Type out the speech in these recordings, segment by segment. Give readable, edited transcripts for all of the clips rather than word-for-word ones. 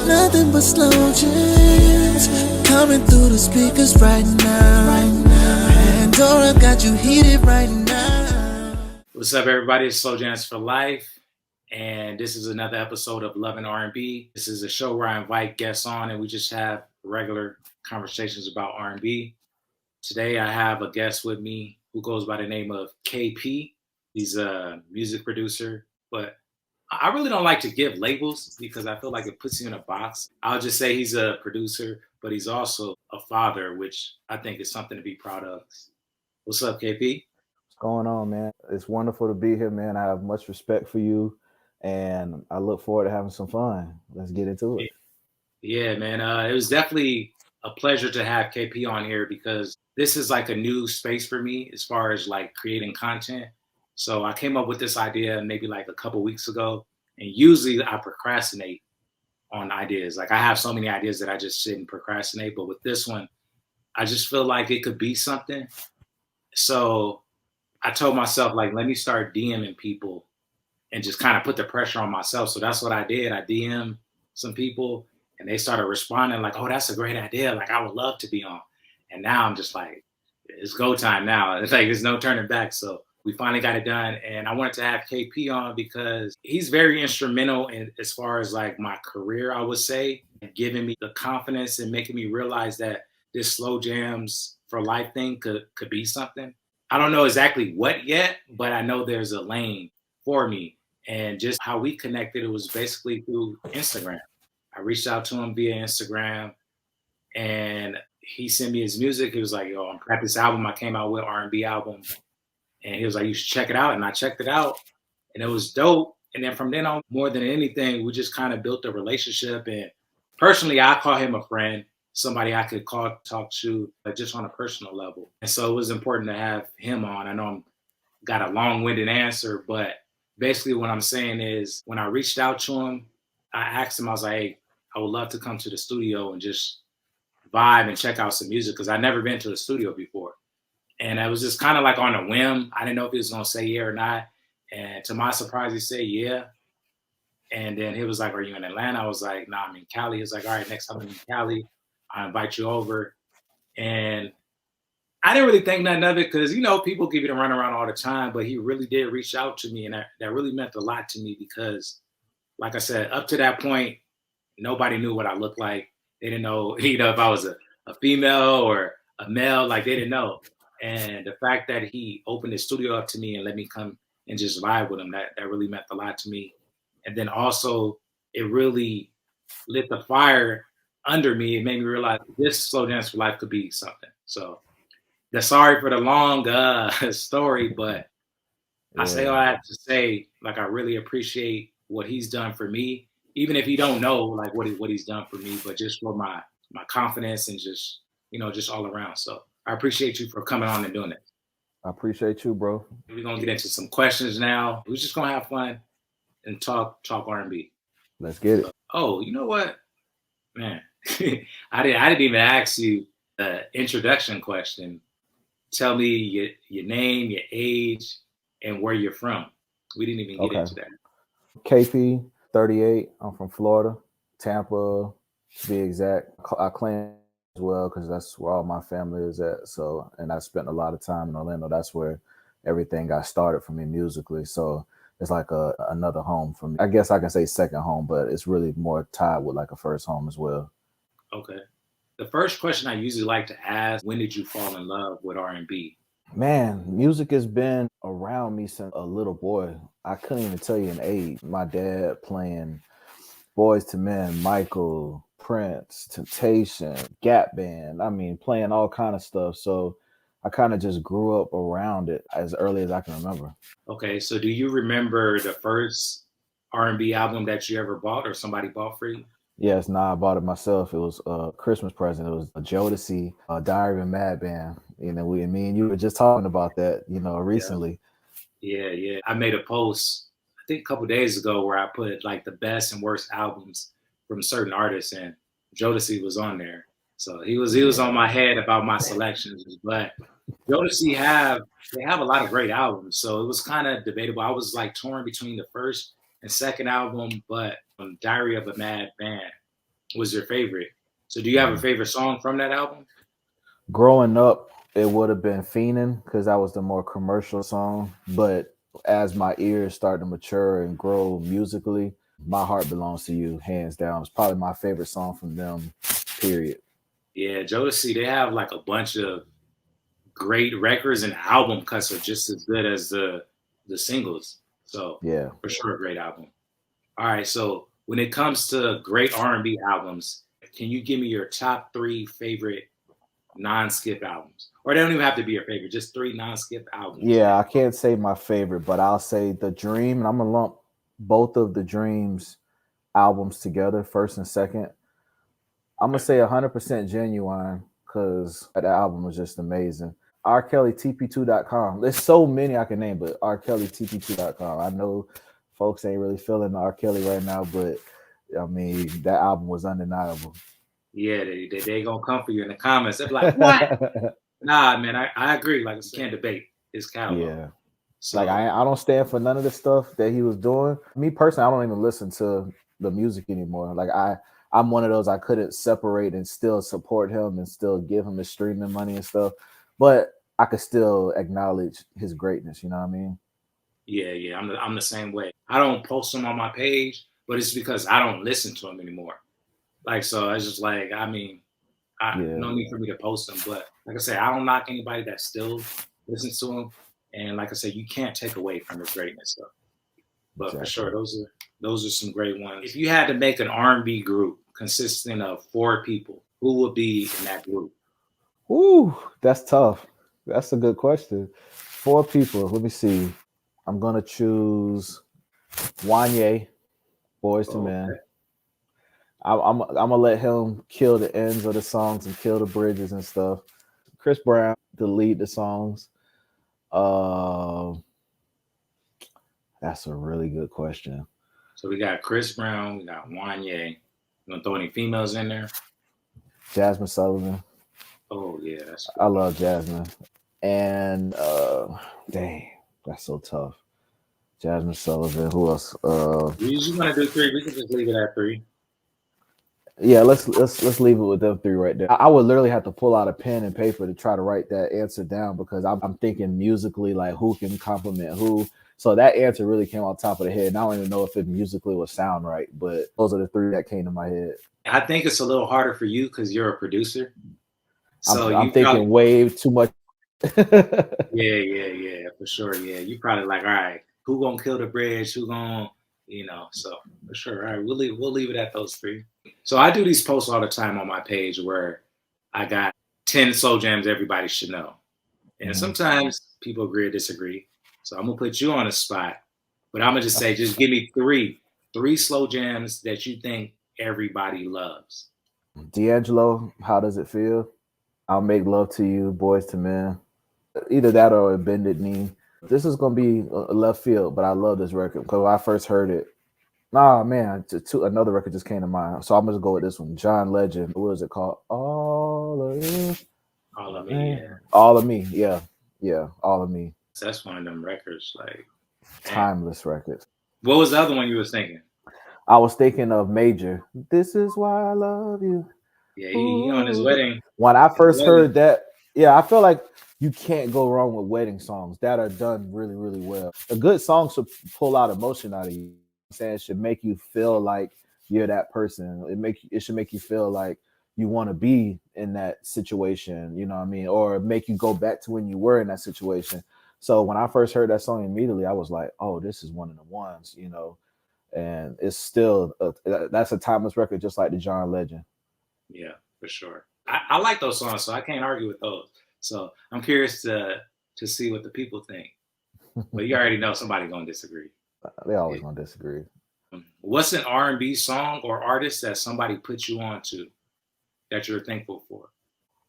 Nothing but slow jams coming through the speakers right now. Pandora got you heated right now. What's up, everybody? It's Slowjams4life, and this is another episode of Love and R&B. This is a show where I invite guests on, and we just have regular conversations about R&B. Today, I have a guest with me who goes by the name of KP. He's a music producer, but I really don't like to give labels because I feel like it puts you in a box. I'll just say he's a producer, but he's also a father, which I think is something to be proud of. What's up, KP? What's going on, man? It's wonderful to be here, man. I have much respect for you, and I look forward to having some fun. Let's get into it. Yeah, man. It was definitely a pleasure to have KP on here because this is like a new space for me as far as like creating content. So I came up with this idea maybe like a couple weeks ago, and usually I procrastinate on ideas. Like I have so many ideas that I just sit and procrastinate, but with this one, I just feel like it could be something. So I told myself, like, let me start DMing people and just kind of put the pressure on myself. So that's what I did. I DM'd some people and they started responding like, oh, that's a great idea. Like, I would love to be on. And now I'm just like, it's go time now. It's like, there's no turning back. So we finally got it done. And I wanted to have KP on because he's very instrumental in as far as like my career, I would say, giving me the confidence and making me realize that this Slow Jams for Life thing could be something. I don't know exactly what yet, but I know there's a lane for me. And just how we connected, it was basically through Instagram. I reached out to him via Instagram and he sent me his music. He was like, yo, I'm at this album I came out with, R&B album. And he was like, you should check it out. And I checked it out and it was dope. And then from then on, more than anything, we just kind of built a relationship. And personally, I call him a friend, somebody I could call, talk to, just on a personal level. And so it was important to have him on. I know I'm got a long-winded answer, but basically what I'm saying is when I reached out to him, I asked him, I was like, hey, I would love to come to the studio and just vibe and check out some music because I'd never been to the studio before. And I was just kind of like on a whim. I didn't know if he was going to say yeah or not. And to my surprise, he said yeah. And then he was like, are you in Atlanta? I was like, nah, I'm in Cali. He was like, all right, next time I'm in Cali, I invite you over. And I didn't really think nothing of it because, you know, people give you the runaround all the time, but he really did reach out to me. And that really meant a lot to me because, like I said, up to that point, nobody knew what I looked like. They didn't know, you know, if I was a female or a male, like they didn't know. And the fact that he opened his studio up to me and let me come and just vibe with him, that really meant a lot to me. And then also it really lit the fire under me. It made me realize this Slow Dance for Life could be something. So sorry for the long story, but yeah. I say all I have to say, like, I really appreciate what he's done for me, even if you don't know like what he's done for me, but just for my confidence and just, you know, just all around. So I appreciate you for coming on and doing it. I appreciate you, bro. We're gonna get into some questions now. We're just gonna have fun and talk R&B. Let's get it. Oh, you know what, man? I didn't even ask you the introduction question. Tell me your name, your age, and where you're from. We didn't even get into that. KP, 38. I'm from Florida, Tampa, to be exact. I claim as well because that's where all my family is at. So, and I spent a lot of time in Orlando. That's where everything got started for me musically. So it's like another home for me. I guess I can say second home, but it's really more tied with like a first home as well. Okay. The first question I usually like to ask, when did you fall in love with R&B? Man, music has been around me since a little boy. I couldn't even tell you an age. My dad playing Boyz II Men, Michael, Prince, Temptation, Gap Band. I mean, playing all kind of stuff. So I kind of just grew up around it as early as I can remember. Okay, so do you remember the first R&B album that you ever bought or somebody bought for you? Yes, I bought it myself. It was a Christmas present. It was a Jodeci, Diary of a Madman. You know, me and you were just talking about that, you know, recently. Yeah. I made a post, I think a couple of days ago, where I put like the best and worst albums from certain artists, and Jodeci was on there. So he was on my head about my selections. But Jodeci have a lot of great albums, so it was kind of debatable. I was like torn between the first and second album, but Diary of a Mad Band was your favorite. So do you have a favorite song from that album? Growing up, it would have been Fiendin' because that was the more commercial song. But as my ears start to mature and grow musically, My Heart Belongs to You, hands down, is probably my favorite song from them, period. Yeah, Jodeci, they have like a bunch of great records, and album cuts are just as good as the singles. So Yeah. for sure, a great album. All right, so when it comes to great R&B albums, can you give me your top three favorite non-skip albums? Or they don't even have to be your favorite, just three non-skip albums. Yeah, I can't say my favorite, but I'll say The Dream, and I'm gonna lump both of the Dreams albums together, first and second. I'm gonna say 100% Genuine because that album was just amazing. R. Kelly TP2.com. There's so many I can name, but R. Kelly TP2.com. I know folks ain't really feeling R. Kelly right now, but I mean that album was undeniable. Yeah, they gonna come for you in the comments. They're like, what? Nah, man, I agree. Like, you can't debate his catalog. Yeah. Like So I don't stand for none of the stuff that he was doing. Me personally, I don't even listen to the music anymore. Like I'm one of those I couldn't separate and still support him and still give him his streaming money and stuff. But I could still acknowledge his greatness, you know what I mean? yeah, I'm the same way. I don't post them on my page, but it's because I don't listen to them anymore. Like, so it's just like, I mean, Yeah, no need for me to post them. But like I said, I don't knock anybody that still listens to him. And like I said, you can't take away from his greatness. So, but for exactly. sure, those are some great ones. If you had to make an R&B group consisting of four people, who would be in that group? Ooh, that's tough. That's a good question. Four people. Let me see. I'm gonna choose Wanye, Boys to Oh, Men. okay. I'm gonna let him kill the ends of the songs and kill the bridges and stuff. Chris Brown to lead the songs. Uh, that's a really good question. So we got Chris Brown, we got Wanye. You gonna throw any females in there? Jasmine Sullivan. Oh yeah, that's I good. love Jasmine. And dang, that's so tough. Jasmine Sullivan. Who else? You just want to do three? We can just leave it at three. Yeah, let's leave it with them three right there. I would literally have to pull out a pen and paper to try to write that answer down because I'm thinking musically like who can compliment who. So that answer really came on top of the head. And I don't even know if it musically would sound right, but those are the three that came to my head. I think it's a little harder for you because you're a producer. So I'm you probably, thinking way too much. yeah, for sure. Yeah, you probably like, all right, who gonna kill the bridge? Who gonna, So for sure, all right, we'll leave it at those three. So I do these posts all the time on my page where I got 10 slow jams everybody should know, and Mhm. sometimes people agree or disagree. So I'm gonna put you on a spot, but I'm gonna just say, just give me three slow jams that you think everybody loves. D'Angelo, how does it feel? I'll make love to you, Boys to Men. Either that or a bended knee. This is gonna be a left field, but I love this record because when I first heard it. Nah, man, another record just came to mind, so I'm gonna go with this one. John Legend. What is it called? All of you, All of me, yeah. man. All of me. Yeah, yeah. All of me. So that's one of them records. Like, damn. Timeless records. What was the other one you was thinking? I was thinking of Major. This is why I love you. Yeah, he on his Ooh. wedding. When I His first wedding. heard that, yeah, I feel like you can't go wrong with wedding songs that are done really, really well. A good song should pull out emotion out of you. I'm saying it should make you feel like you're that person. It should make you feel like you want to be in that situation, you know what I mean? Or make you go back to when you were in that situation. So when I first heard that song immediately, I was like, oh, this is one of the ones, and it's still that's a timeless record, just like the John Legend. Yeah, for sure. I like those songs, so I can't argue with those. So I'm curious to see what the people think. But you already know somebody gonna disagree. They always Yeah. gonna disagree. What's an R&B song or artist that somebody put you on to that you're thankful for?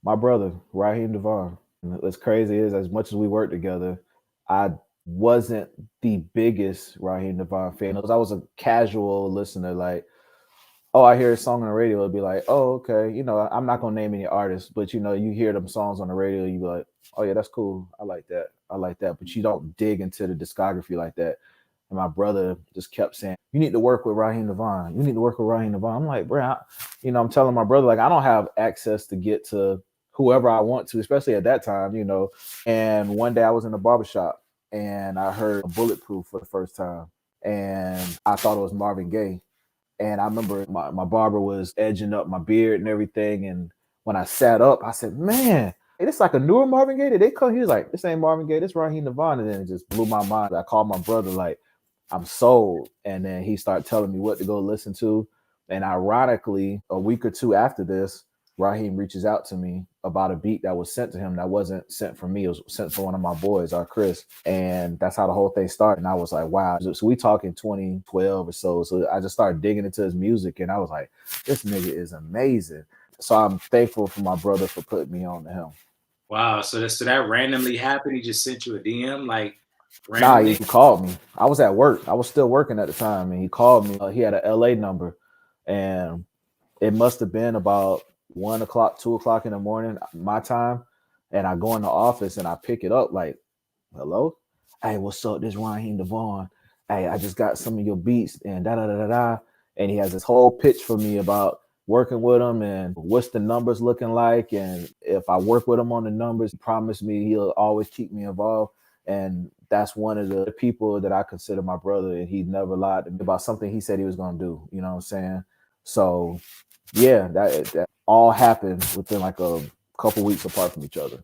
My brother, Raheem Devaughn. What's crazy is as much as we worked together, I wasn't the biggest Raheem Devaughn fan. I was a casual listener, like, oh, I hear a song on the radio, it'd be like, oh, okay. I'm not gonna name any artists, but you hear them songs on the radio, you be like, oh yeah, that's cool. I like that. I like that. But you don't dig into the discography like that. And my brother just kept saying, "You need to work with Raheem Devaughn. You need to work with Raheem Devaughn." I'm like, bro, I'm telling my brother, like, I don't have access to get to whoever I want to, especially at that time, And one day I was in a barbershop and I heard Bulletproof for the first time. And I thought it was Marvin Gaye. And I remember my barber was edging up my beard and everything. And when I sat up, I said, "Man, it's like a newer Marvin Gaye." Did they come? He was like, "This ain't Marvin Gaye, this Raheem Devaughn." And then it just blew my mind. I called my brother, like, "I'm sold." And then he started telling me what to go listen to. And ironically, a week or two after this, Raheem reaches out to me about a beat that was sent to him that wasn't sent for me. It was sent for one of my boys, our Chris. And that's how the whole thing started. And I was like, wow. So we talking 2012 or so. So I just started digging into his music and I was like, this nigga is amazing. So I'm thankful for my brother for putting me on to him. Wow. So that randomly happened? He just sent you a DM like randomly? randomly? Nah, he called me. I was at work. I was still working at the time. And he called me. He had an LA number. And it must have been about 1 o'clock, 2 o'clock in the morning, my time. And I go in the office and I pick it up like, "Hello? Hey, what's up? This Raheem Devaughn. Hey, I just got some of your beats and da-da-da-da-da." And he has this whole pitch for me about working with him and what's the numbers looking like. And if I work with him on the numbers, promise me he'll always keep me involved. And that's one of the people that I consider my brother. And he never lied to me about something he said he was going to do. You know what I'm saying? So, yeah, that all happened within like a couple weeks apart from each other.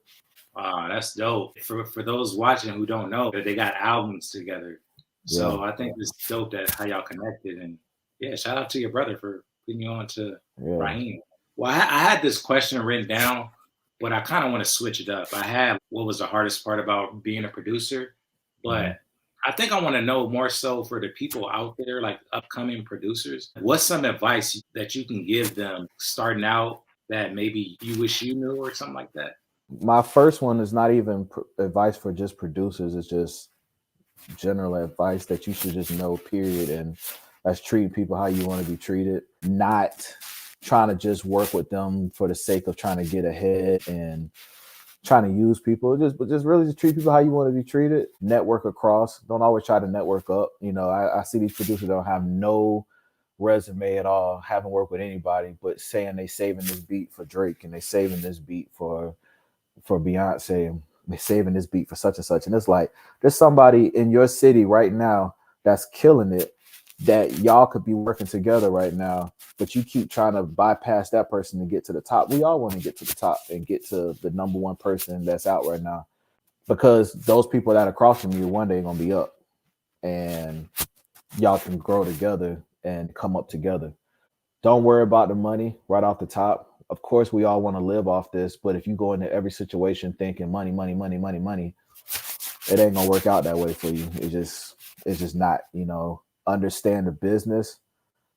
Wow, that's dope. For those watching who don't know, they got albums together. So I think it's dope that how y'all connected. And yeah, shout out to your brother for putting you on to Raheem. Well, I had this question written down, but I kind of want to switch it up. I had what was the hardest part about being a producer, but I think I want to know more so for the people out there, like upcoming producers. What's some advice that you can give them starting out that maybe you wish you knew or something like that? My first one is not even advice for just producers. It's just general advice that you should just know, period. And that's treating people how you want to be treated, not trying to just work with them for the sake of trying to get ahead and trying to use people. Just really just treat people how you want to be treated. Network across. Don't always try to network up. I see these producers that don't have no resume at all, haven't worked with anybody, but saying they saving this beat for Drake and they saving this beat for Beyonce, and they saving this beat for such and such. And it's like, there's somebody in your city right now that's killing it that y'all could be working together right now, but you keep trying to bypass that person to get to the top. We all want to get to the top and get to the number one person that's out right now, because those people that are across from you one day are going to be up and y'all can grow together and come up together. Don't worry about the money right off the top. Of course, we all want to live off this, but if you go into every situation thinking money, money, money, money, money, it ain't gonna work out that way for you. It's just not. Understand the business.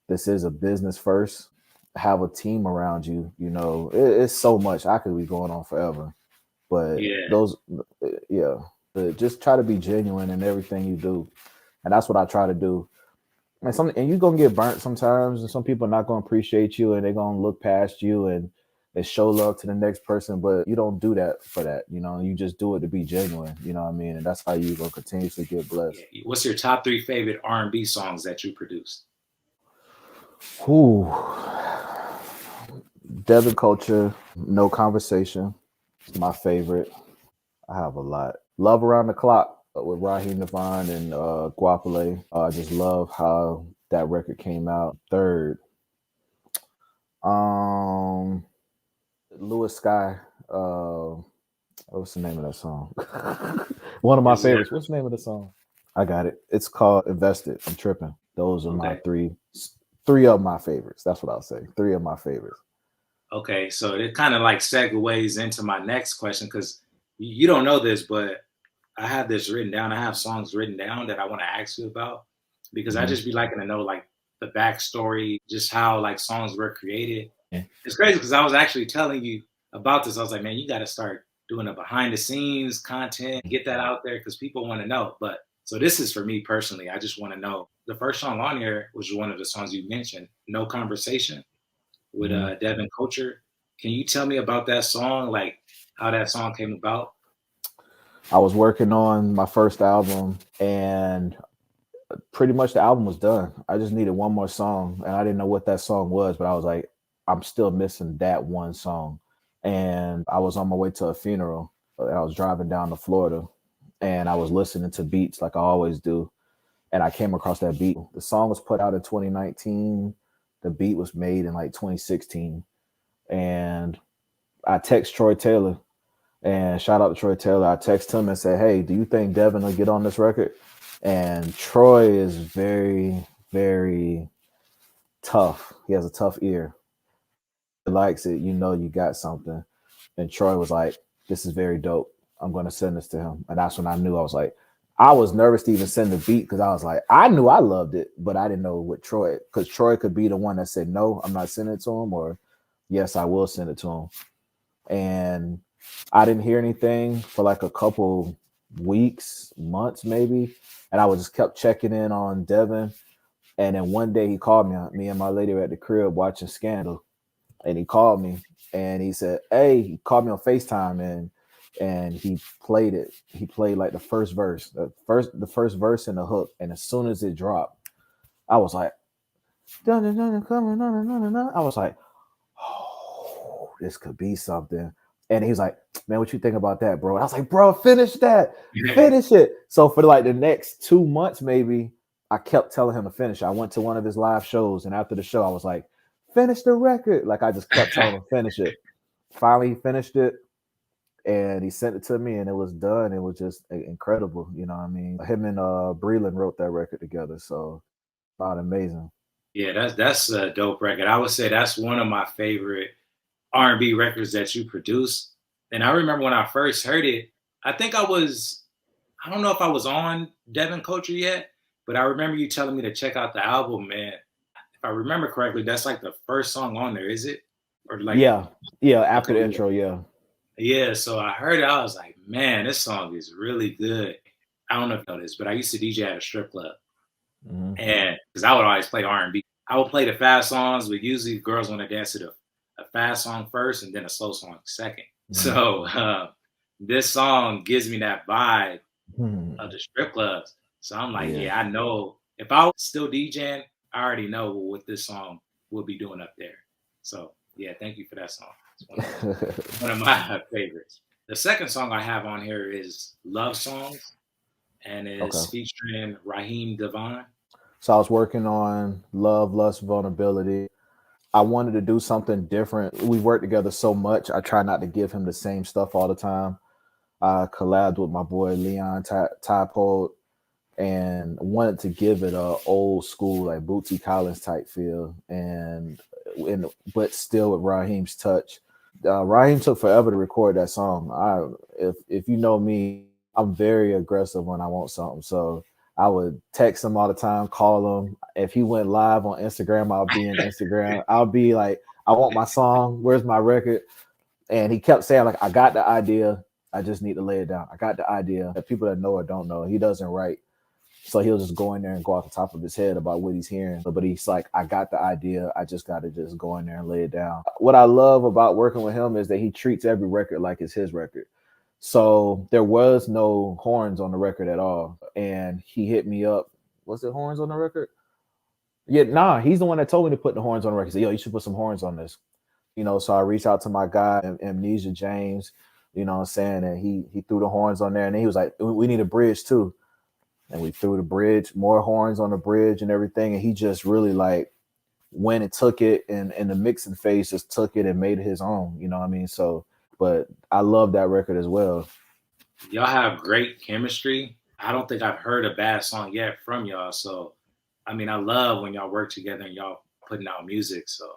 This is a business first. Have a team around you. It's so much. I could be going on forever, but just try to be genuine in everything you do, and that's what I try to do. And you're gonna get burnt sometimes, and some people are not gonna appreciate you, and they're gonna look past you and show love to the next person. But you don't do that for that, you just do it to be genuine, you know what I mean? And that's how you gonna continuously get blessed. What's your top 3 favorite R&B songs that you produced? Devin Culture, No Conversation. It's my favorite. I have a lot. Love Around the Clock with Raheem Devaughn and Guapale. I just love how that record came out. Third, Louis Sky. What's the name of that song? One of my favorites. What's the name of the song? I got it. It's called Invested. I'm tripping. Those are my three of my favorites. That's what I'll say. 3 of my favorites. Okay, so it kind of like segues into my next question, because you don't know this, but I have this written down. I have songs written down that I want to ask you about, because I just be liking to know like the backstory, just how like songs were created. Yeah. It's crazy because I was actually telling you about this. I was like, man, you got to start doing a behind the scenes content, get that out there because people want to know. But so this is for me personally. I just want to know. The first song on here was one of the songs you mentioned, No Conversation, with Devin Culture. Can you tell me about that song, like how that song came about? I was working on my first album and Pretty much the album was done. I just needed one more song, and I didn't know what that song was, but I was like, I'm still missing that one song. And I was on my way to a funeral. I was driving down to Florida, and I was listening to beats like I always do, and I came across that beat. The song was put out in 2019. The beat was made in like 2016, and I text Troy Taylor, and shout out to Troy Taylor. I text him and said, "Hey, do you think Devin will get on this record?" And Troy is very, very tough. He has a tough ear. He likes it. You know, you got something. And Troy was like, "This is very dope. I'm going to send this to him." And that's when I knew. I was like, I was nervous to even send the beat because I was like, I knew I loved it, but I didn't know what Troy, because Troy could be the one that said, no, I'm not sending it to him, or yes, I will send it to him. And I didn't hear anything for like a couple weeks, months maybe. And I was just kept checking in on Devin. And then one day he called me and my lady were at the crib watching Scandal. And he called me and he said, hey, he called me on FaceTime and he played it. He played like the first verse, the first verse and the hook. And as soon as it dropped, I was like, I was like, oh, this could be something. And he's like, man, what you think about that, bro? And I was like, bro, finish that. Finish it. So for like the next 2 months, maybe, I kept telling him to finish. I went to one of his live shows, and after the show, I was like, finish the record. Like I just kept telling him to finish it. Finally, he finished it, and he sent it to me, and it was done. It was just incredible. You know what I mean? Him and Breland wrote that record together, so about amazing. Yeah, that's a dope record. I would say that's one of my favorite R&B records that you produce. And I remember when I first heard it, I don't know if I was on Devin Culture yet, but I remember you telling me to check out the album, man. If I remember correctly, that's like the first song on there, is it? Or like yeah, after the intro, yeah. Yeah, so I heard it, I was like, man, this song is really good. I don't know if you know this, but I used to DJ at a strip club. Mm-hmm. And because I would always play R&B. I would play the fast songs, but usually girls want to dance to a fast song first and then a slow song second. Mm-hmm. So this song gives me that vibe of the strip clubs. So I'm like, yeah, I know if I was still DJing, I already know what this song will be doing up there. So yeah, thank you for that song. It's one of my favorites. The second song I have on here is Love Songs, and it's featuring Raheem Devaughn. So I was working on Love, Lust, Vulnerability. I wanted to do something different. We worked together so much. I try not to give him the same stuff all the time. I collabed with my boy Leon Typod and wanted to give it a old school, like Bootsy Collins type feel, but still with Raheem's touch. Raheem took forever to record that song. If you know me, I'm very aggressive when I want something. So I would text him all the time, call him. If he went live on Instagram, I'll be in Instagram. I'll be like, I want my song. Where's my record? And he kept saying, like, I got the idea. I just need to lay it down. I got the idea. The people that know or don't know, he doesn't write. So he'll just go in there and go off the top of his head about what he's hearing. But he's like, I got the idea. I just got to just go in there and lay it down. What I love about working with him is that he treats every record like it's his record. So there was no horns on the record at all. And he hit me up. Was it horns on the record? Yeah, nah, he's the one that told me to put the horns on the record. He said, yo, you should put some horns on this. You know, so I reached out to my guy, Amnesia James, you know what I'm saying? And he threw the horns on there. And then he was like, we need a bridge too. And we threw the bridge, more horns on the bridge and everything. And he just really like went and took it and the mixing phase just took it and made it his own. You know what I mean? So, but I love that record as well. Y'all have great chemistry. I don't think I've heard a bad song yet from y'all. So, I mean, I love when y'all work together and y'all putting out music. So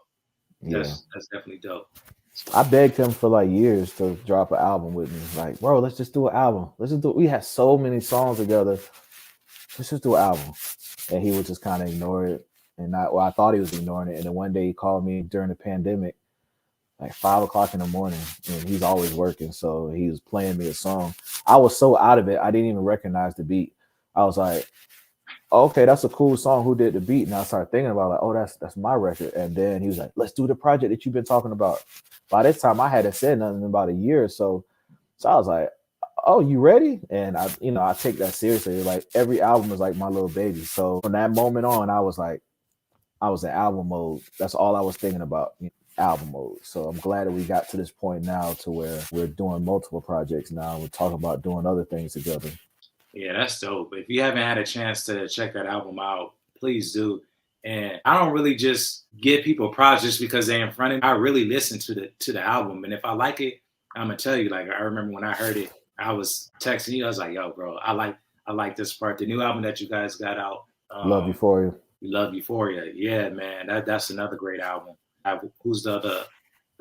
that's definitely dope. I begged him for like years to drop an album with me. Like, bro, let's just do an album. We had so many songs together. Let's just do an album. And he would just kind of ignore it. And I thought he was ignoring it. And then one day he called me during the pandemic, like 5 o'clock in the morning. And he's always working. So he was playing me a song. I was so out of it, I didn't even recognize the beat. I was like, okay, that's a cool song. Who did the beat? And I started thinking about like, oh, that's my record. And then he was like, let's do the project that you've been talking about. By this time, I hadn't said nothing in about a year or so. So I was like, oh, you ready? And I take that seriously. Like every album is like my little baby. So from that moment on, I was in album mode. That's all I was thinking about, album mode. So I'm glad that we got to this point now to where we're doing multiple projects now. We're talking about doing other things together. Yeah, that's dope. If you haven't had a chance to check that album out, please do. And I don't really just give people props just because they're in front of me. I really listen to the album, and if I like it, I'm gonna tell you. Like I remember when I heard it, I was texting you. I was like, "Yo, bro, I like this part. The new album that you guys got out, Love Euphoria. Love Euphoria. Yeah, man, that's another great album. Who's the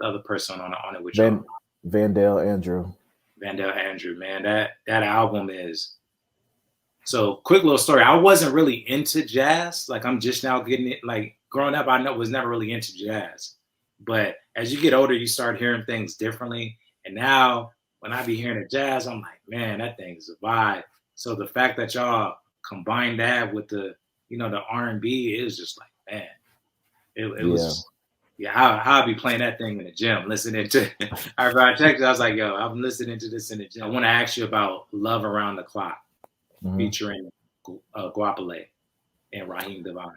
other person on it with you? Vandale Andrew. Vandale Andrew, man, that album is. So, quick little story. I wasn't really into jazz. Like, I'm just now getting it. Like, growing up, was never really into jazz. But as you get older, you start hearing things differently. And now, when I be hearing the jazz, I'm like, man, that thing is a vibe. So the fact that y'all combine that with the R&B is just like, man, it was. Yeah, I'll be playing that thing in the gym, listening to. I texted. I was like, yo, I'm listening to this in the gym. I want to ask you about "Love Around the Clock." Featuring Guapale and Raheem Devaughn.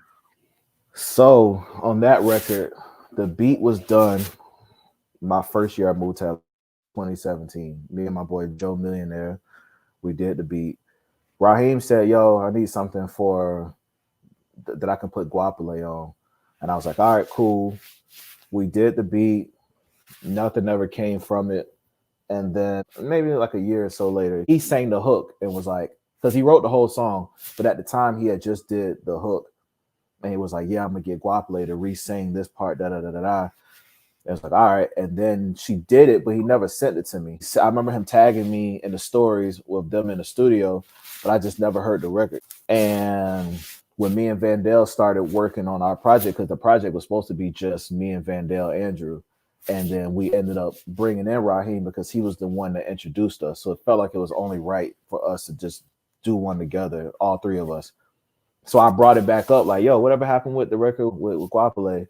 So on that record, the beat was done my first year at Motown, 2017. Me and my boy Joe Millionaire, we did the beat. Raheem said, yo, I need something for that I can put Guapale on. And I was like, all right, cool. We did the beat. Nothing ever came from it. And then maybe like a year or so later, he sang the hook and was like, because he wrote the whole song, but at the time he had just did the hook, and he was like, "Yeah, I'm gonna get Guapale to re-sing this part." Da da da da da. And it's like, all right, and then she did it, but he never sent it to me. So I remember him tagging me in the stories with them in the studio, but I just never heard the record. And when me and Vandale started working on our project, because the project was supposed to be just me and Vandale Andrew. And then we ended up bringing in Raheem because he was the one that introduced us. So it felt like it was only right for us to just do one together, all three of us. So I brought it back up like, yo, whatever happened with the record with Guapale?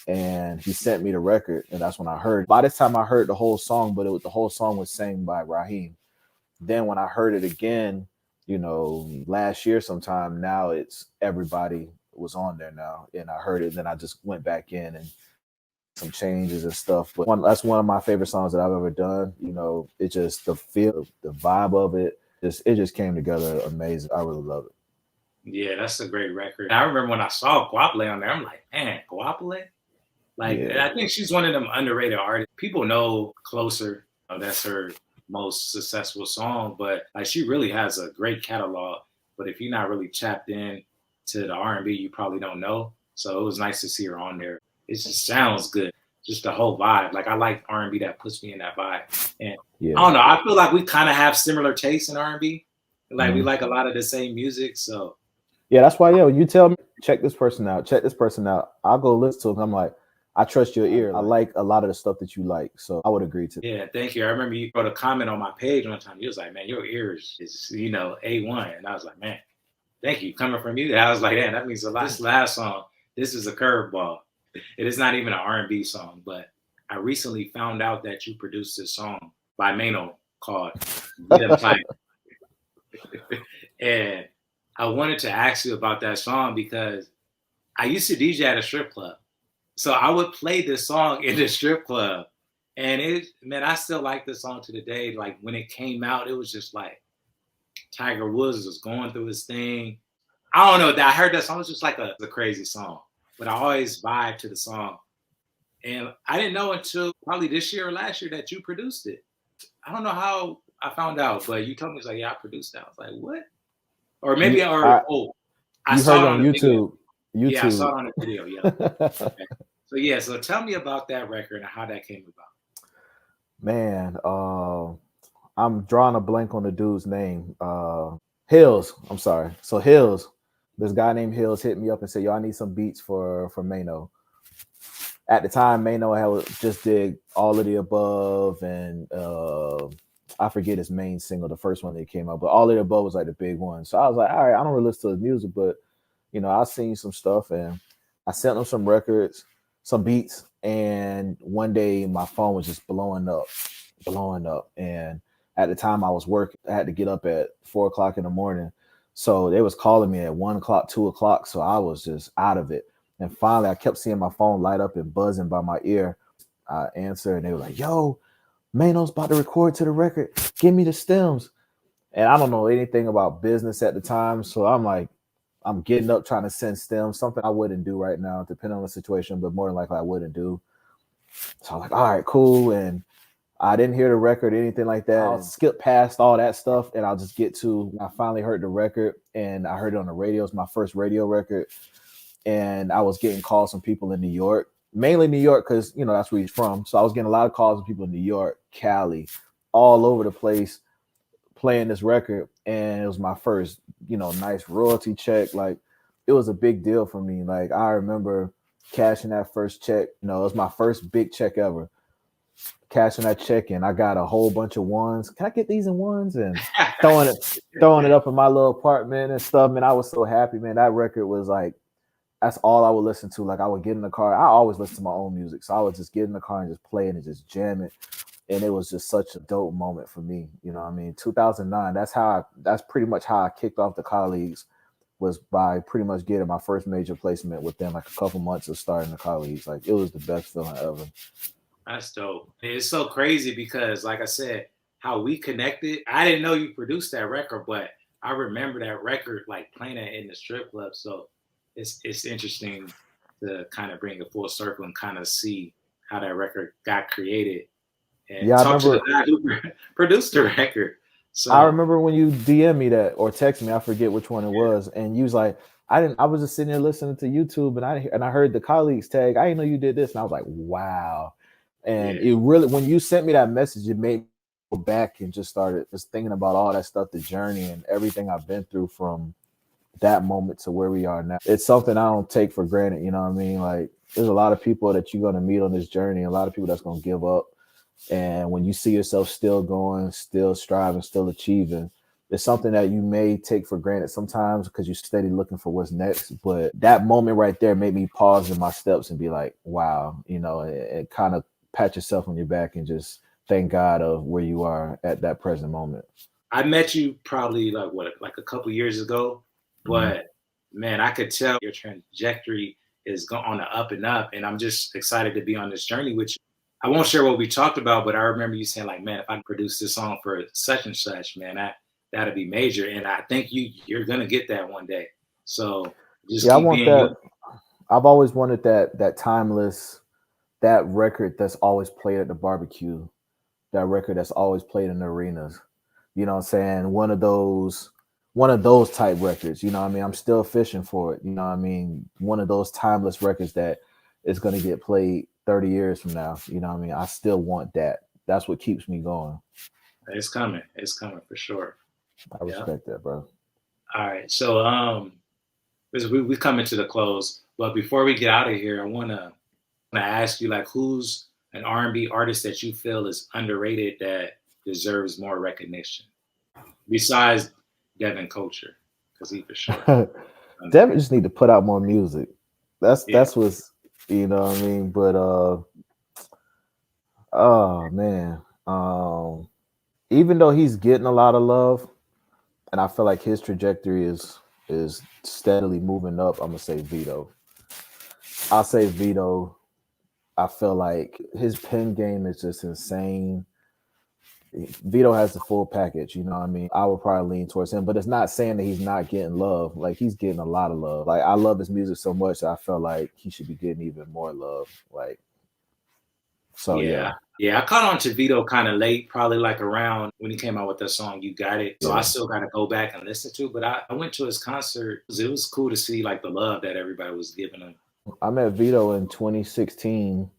And he sent me the record, and that's when I heard. By this time I heard the whole song, but the whole song was sang by Raheem. Then when I heard it again, last year sometime, now it's everybody was on there now. And I heard it, and then I just went back in and some changes and stuff, but that's one of my favorite songs that I've ever done. It just the feel, the vibe of it, it just came together amazing. I really love it. Yeah, that's a great record. I remember when I saw Guapale on there, I'm like, man, Guapale? Like, yeah. I think she's one of them underrated artists. People know Closer. That's her most successful song, but like she really has a great catalog. But if you're not really tapped in to the R&B, you probably don't know. So it was nice to see her on there. It just sounds good. Just the whole vibe. Like I like R&B that puts me in that vibe. And I don't know. I feel like we kind of have similar tastes in R&B. Like we like a lot of the same music. So yeah, that's why you tell me, check this person out. I'll go listen to them. I'm like, I trust your ear. I like a lot of the stuff that you like. So I would agree to that. Yeah, thank you. I remember you wrote a comment on my page one time. You was like, man, your ear is A1. And I was like, man, thank you. Coming from you. I was like, man, that means a lot. This last song, this is a curveball. It is not even an R&B song, but I recently found out that you produced this song by Mano called Get Up Tight. And I wanted to ask you about that song because I used to DJ at a strip club. So I would play this song in the strip club. And I still like this song to the day. Like when it came out, it was just like Tiger Woods was going through his thing. I don't know. I heard that song. It was just like a crazy song. But I always vibe to the song. And I didn't know until probably this year or last year that you produced it. I don't know how I found out, but you told me, it's like, yeah, I produced that. I was like, what? Or maybe, I saw it on YouTube. Yeah, I saw it on the video, yeah. Okay. So tell me about that record and how that came about. Man, I'm drawing a blank on the dude's name. Hills, I'm sorry. So Hills, this guy named Hills hit me up and said, yo, I need some beats for Mano. At the time, Mano had just did All of the Above and I forget his main single, the first one that came out, but All of the Above was like the big one. So I was like, all right, I don't really listen to his music, but I seen some stuff and I sent him some records, some beats. And one day my phone was just blowing up. And At the time I was working, I had to get up at 4 o'clock in the morning. So they was calling me at 1 o'clock, 2 o'clock. So I was just out of it. And finally I kept seeing my phone light up and buzzing by my ear. I answered and they were like, yo, Mano's about to record to the record. Give me the stems. And I don't know anything about business at the time. So I'm like, I'm getting up trying to send stems, something I wouldn't do right now, depending on the situation, but more than likely I wouldn't do. So I'm like, all right, cool. And I didn't hear the record or anything like that. I'll skip past all that stuff and I'll just get to, I finally heard the record and I heard it on the radio. It's my first radio record. And I was getting calls from people in New York, mainly New York, because, you know, that's where he's from. So I was getting a lot of calls from people in New York, Cali, all over the place playing this record. And it was my first, you know, nice royalty check. Like, it was a big deal for me. Like, I remember cashing that first check. You know, it was my first big check ever. Cashing that check and I got a whole bunch of ones. Can I get these in ones? And throwing it up in my little apartment and stuff. Man, I was so happy, man. That record was like, that's all I would listen to. Like, I would get in the car. I always listen to my own music. So I would just get in the car and just play it and just jam it. And it was just such a dope moment for me. You know what I mean? 2009, that's pretty much how I kicked off the colleagues, was by pretty much getting my first major placement within like a couple months of starting the colleagues. Like, it was the best feeling ever. That's dope. It's so crazy because, like I said, how we connected. I didn't know you produced that record, but I remember that record, like playing it in the strip club. So it's interesting to kind of bring it full circle and kind of see how that record got created. And yeah, talk to the guy who produced the record. So I remember when you DM me that or text me, I forget which one it was, and you was like, I was just sitting there listening to YouTube, and I heard the colleagues tag. I didn't know you did this, and I was like, wow. And it really, when you sent me that message, it made me go back and just started just thinking about all that stuff, the journey and everything I've been through from that moment to where we are now. It's something I don't take for granted. You know what I mean? Like, there's a lot of people that you're going to meet on this journey, a lot of people that's going to give up. And when you see yourself still going, still striving, still achieving, it's something that you may take for granted sometimes because you're steady looking for what's next. But that moment right there made me pause in my steps and be like, wow, you know, and kind of pat yourself on your back and just thank God of where you are at that present moment. I met you probably like a couple years ago, but man, I could tell your trajectory is on the up and up, and I'm just excited to be on this journey with you. I won't share what we talked about, but I remember you saying like, man, if I produce this song for such and such, man, that'd be major, and I think you're gonna get that one day. So just I keep want being that. I've always wanted that timeless, that record that's always played at the barbecue, that record that's always played in the arenas. You know what I'm saying? One of those type records. You know what I mean? I'm still fishing for it. You know what I mean? One of those timeless records that is going to get played 30 years from now. You know what I mean? I still want that. That's what keeps me going. It's coming. It's coming for sure. I respect that, bro. All right. So we coming to the close, but before we get out of here, I wanna ask you, like, who's an R&B artist that you feel is underrated that deserves more recognition besides Devin Culture, because he for sure. Devin just need to put out more music. That's what's, you know what I mean. But oh man, even though he's getting a lot of love, and I feel like his trajectory is steadily moving up, I'm gonna say Vedo. I'll say Vedo. I feel like his pen game is just insane. Vedo has the full package, you know what I mean? I would probably lean towards him, but it's not saying that he's not getting love. Like, he's getting a lot of love. Like, I love his music so much that I feel like he should be getting even more love. Like, so yeah. I caught on to Vedo kind of late, probably like around when he came out with that song "You Got It." So I still got to go back and listen to. But I went to his concert. It was cool to see like the love that everybody was giving him. I met Vedo in 2016.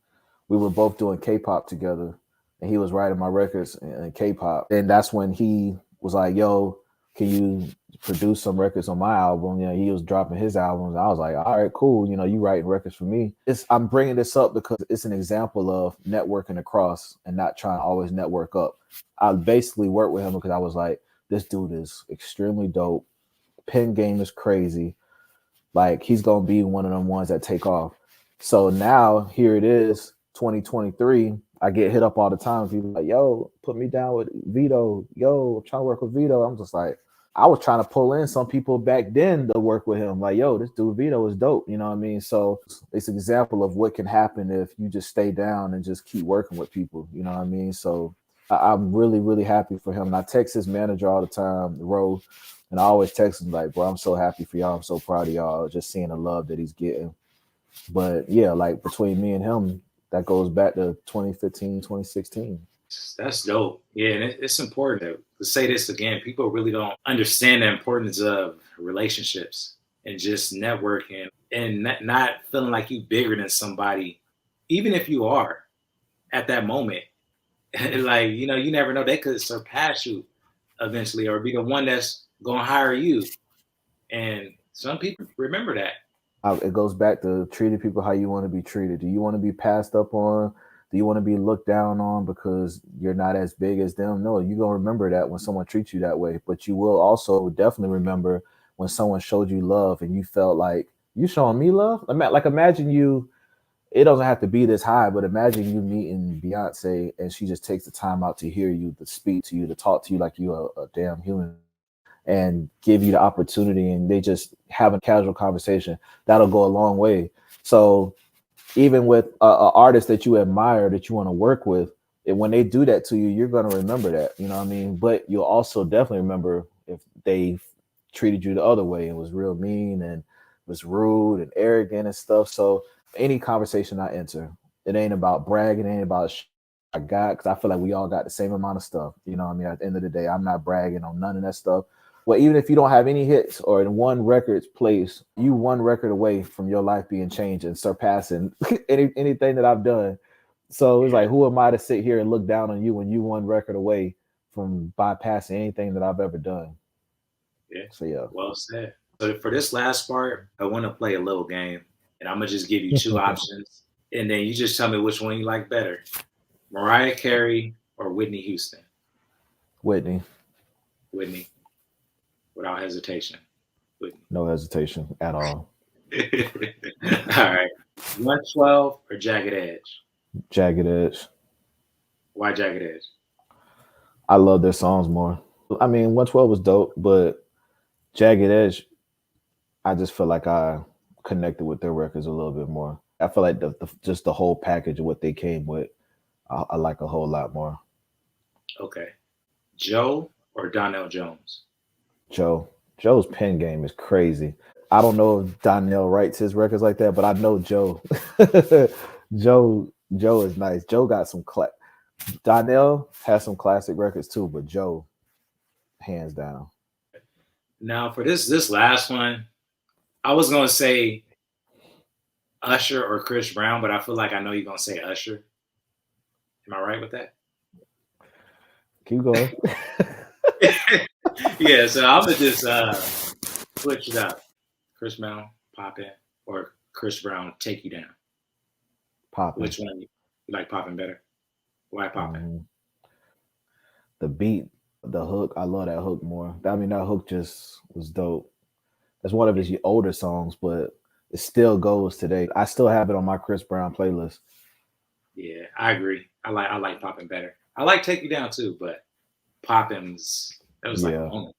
We were both doing K-pop together, and he was writing my records in K-pop. And that's when he was like, "Yo, can you produce some records on my album?" You know, he was dropping his albums. I was like, "All right, cool. You know, you writing records for me." I'm bringing this up because it's an example of networking across and not trying to always network up. I basically worked with him because I was like, this dude is extremely dope. Pen game is crazy. Like, he's going to be one of them ones that take off. So now here it is. 2023, I get hit up all the time. People like, yo, put me down with Vedo. Yo, I'm trying to work with Vedo. I'm just like, I was trying to pull in some people back then to work with him. Like, yo, this dude Vedo is dope. You know what I mean? So it's an example of what can happen if you just stay down and just keep working with people. You know what I mean? So I'm really, really happy for him. And I text his manager all the time, Ro, and I always text him like, bro, I'm so happy for y'all. I'm so proud of y'all. Just seeing the love that he's getting. But yeah, like between me and him, that goes back to 2015, 2016. That's dope. Yeah, and it's important to say this again. People really don't understand the importance of relationships and just networking and not feeling like you bigger than somebody, even if you are at that moment. Like, you know, you never know. They could surpass you eventually or be the one that's going to hire you. And some people remember that. It goes back to treating people how you want to be treated. Do you want to be passed up on? Do you want to be looked down on because you're not as big as them? No, you're going to remember that when someone treats you that way. But you will also definitely remember when someone showed you love and you felt like, you showing me love? Like imagine you, it doesn't have to be this high, but imagine you meeting Beyonce and she just takes the time out to hear you, to speak to you, to talk to you like you're a damn human and give you the opportunity, and they just have a casual conversation. That'll go a long way. So even with an artist that you admire, that you want to work with, and when they do that to you, you're going to remember that, you know what I mean? But you'll also definitely remember if they treated you the other way and was real mean and was rude and arrogant and stuff. So any conversation I enter, it ain't about bragging, it ain't about I got, because I feel like we all got the same amount of stuff. You know what I mean? At the end of the day, I'm not bragging on none of that stuff. Well, even if you don't have any hits or in one record's place, you one record away from your life being changed and surpassing anything that I've done. So it's like, who am I to sit here and look down on you when you one record away from bypassing anything that I've ever done? Yeah. So yeah. Well said. So for this last part, I want to play a little game, and I'm gonna just give you two options, and then you just tell me which one you like better: Mariah Carey or Whitney Houston. Whitney. Without hesitation. Whitney. No hesitation at all. All right. 112 or Jagged Edge? Jagged Edge. Why Jagged Edge? I love their songs more. I mean, 112 was dope, but Jagged Edge, I just feel like I connected with their records a little bit more. I feel like just the whole package of what they came with, I like a whole lot more. Okay. Joe or Donnell Jones? Joe's pen game is crazy. I don't know if Donnell writes his records like that, but I know Joe. Joe is nice. Joe got some Donnell has some classic records too, but Joe, hands down. Now for this last one, I was gonna say Usher or Chris Brown, but I feel like I know you're gonna say Usher. Am I right with that? Keep going. Yeah, so I'm gonna just switch it up. Chris Brown, Poppin', or Chris Brown, Take You Down. Poppin'. Which one you like Poppin' better? Why Poppin'? Mm-hmm. The beat, the hook, I love that hook more. I mean, that hook just was dope. That's one of his older songs, but it still goes today. I still have it on my Chris Brown playlist. Yeah, I agree. I like Poppin' better. I like Take You Down too, but Poppin's that was like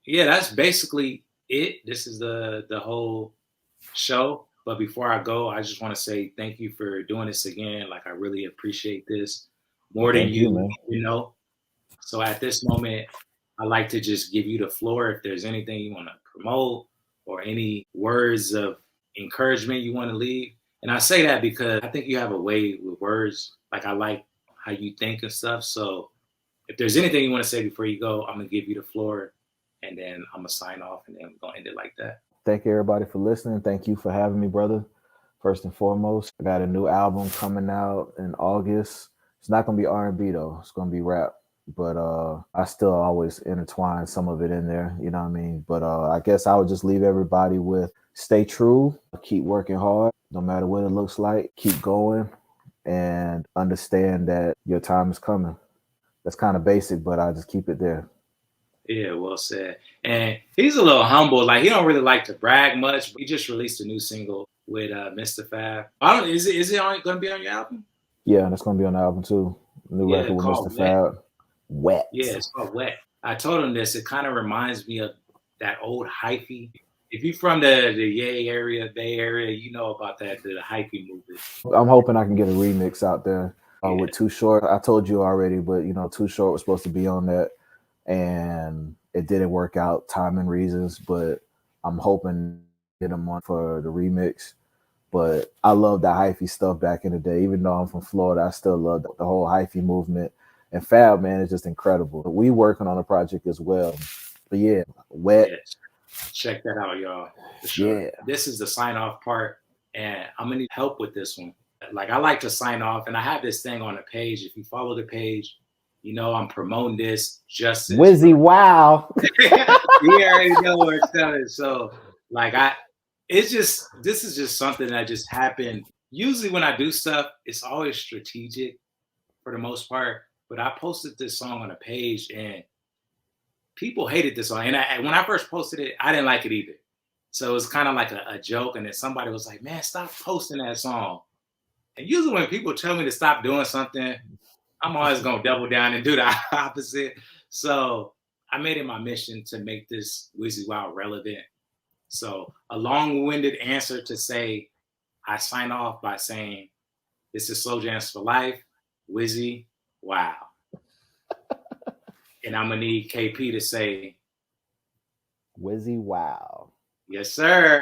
yeah, that's basically it. This is the whole show. But before I go, I just want to say thank you for doing this again. Like I really appreciate this more than you know. So at this moment, I like to just give you the floor. If there's anything you want to promote or any words of encouragement you want to leave. And I say that because I think you have a way with words. Like I like how you think and stuff. So if there's anything you want to say before you go, I'm going to give you the floor and then I'm going to sign off and then we're going to end it like that. Thank you everybody for listening. Thank you for having me, brother. First and foremost, I got a new album coming out in August. It's not going to be R&B though. It's going to be rap. But I still always intertwine some of it in there. You know what I mean? But I guess I would just leave everybody with stay true, keep working hard, no matter what it looks like, keep going and understand that your time is coming. That's kind of basic, but I just keep it there. Yeah, well said. And he's a little humble. Like he don't really like to brag much. He just released a new single with Mr. Fab. I don't. Is it going to be on your album? Yeah, that's gonna be on the album too. New Yeah, record with Mr. called Wet. Fab. Wet. Yeah, it's called Wet. I told him this. It kind of reminds me of that old hyphy. If you're from the Yay area, Bay Area, you know about that, the hyphy movement. I'm hoping I can get a remix out there Yeah. with Too Short. I told you already, but you know, Too Short was supposed to be on that, and it didn't work out, timing reasons. But I'm hoping to get him on for the remix. But I love that hyphy stuff back in the day. Even though I'm from Florida, I still love the whole hyphy movement. And Fab, man, is just incredible. We working on a project as well. But yeah, Wet. Yes. Check that out, y'all. For sure. Yeah. This is the sign off part, and I'm gonna need help with this one. Like, I like to sign off, and I have this thing on the page. If you follow the page, you know I'm promoting this justice. Wizzy wow. You already know where it's coming. So, like, this is just something that just happened. Usually when I do stuff, it's always strategic for the most part. But I posted this song on a page, and people hated this song. And when I first posted it, I didn't like it either. So it was kind of like a joke. And then somebody was like, man, stop posting that song. And usually when people tell me to stop doing something, I'm always going to double down and do the opposite. So I made it my mission to make this Wizzy Wow relevant. So a long-winded answer to say, I sign off by saying, this is Slowjams4life, Wizzy Wow. And I'm going to need KP to say, Wizzy wow. yes, sir.